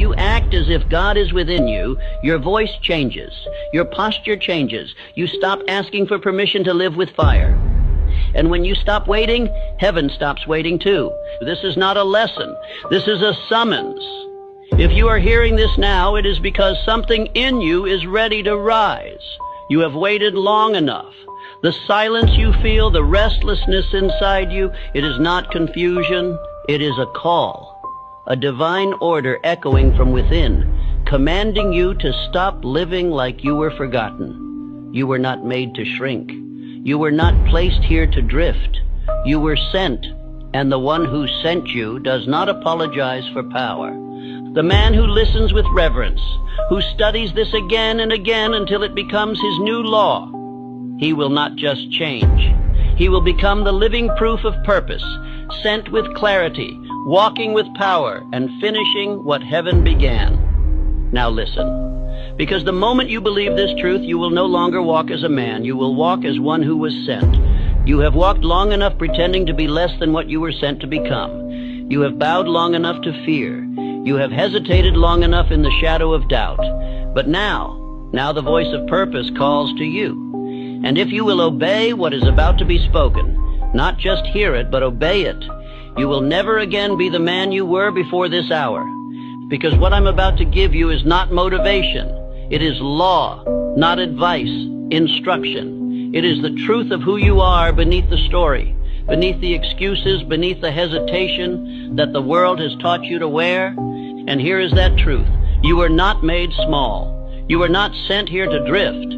you act as if God is within you, your voice changes, your posture changes. You stop asking for permission to live with fire. And when you stop waiting, heaven stops waiting too. This is not a lesson. This is a summons. If you are hearing this now, it is because something in you is ready to rise. You have waited long enough. The silence you feel, the restlessness inside you, it is not confusion. It is a call, a divine order echoing from within, commanding you to stop living like you were forgotten. You were not made to shrink. You were not placed here to drift. You were sent, and the one who sent you does not apologize for power. The man who listens with reverence, who studies this again and again until it becomes his new law, he will not just change. He will become the living proof of purpose, sent with clarity, walking with power, and finishing what heaven began. Now listen, because the moment you believe this truth, you will no longer walk as a man. You will walk as one who was sent. You have walked long enough pretending to be less than what you were sent to become. You have bowed long enough to fear. You have hesitated long enough in the shadow of doubt. But now the voice of purpose calls to you. And if you will obey what is about to be spoken, not just hear it, but obey it, you will never again be the man you were before this hour. Because what I'm about to give you is not motivation. It is law, not advice, instruction. It is the truth of who you are beneath the story, beneath the excuses, beneath the hesitation that the world has taught you to wear. And here is that truth. You were not made small. You were not sent here to drift.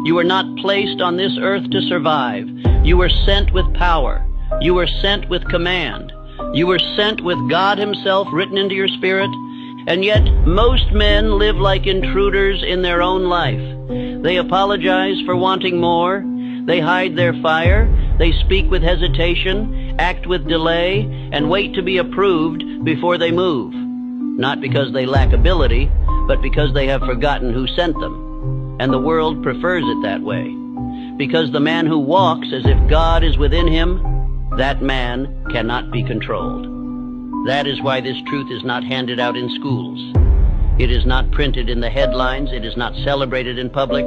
You were not placed on this earth to survive. You were sent with power. You were sent with command. You were sent with God Himself written into your spirit. And yet, most men live like intruders in their own life. They apologize for wanting more. They hide their fire. They speak with hesitation, act with delay, and wait to be approved before they move. Not because they lack ability, but because they have forgotten who sent them. And the world prefers it that way. Because the man who walks as if God is within him, that man cannot be controlled. That is why this truth is not handed out in schools. It is not printed in the headlines. It is not celebrated in public.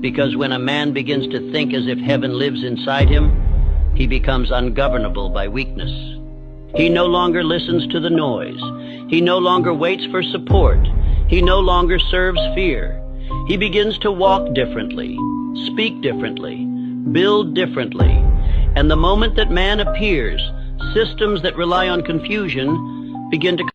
Because when a man begins to think as if heaven lives inside him, he becomes ungovernable by weakness. He no longer listens to the noise. He no longer waits for support. He no longer serves fear. He begins to walk differently, speak differently, build differently. And the moment that man appears, systems that rely on confusion begin to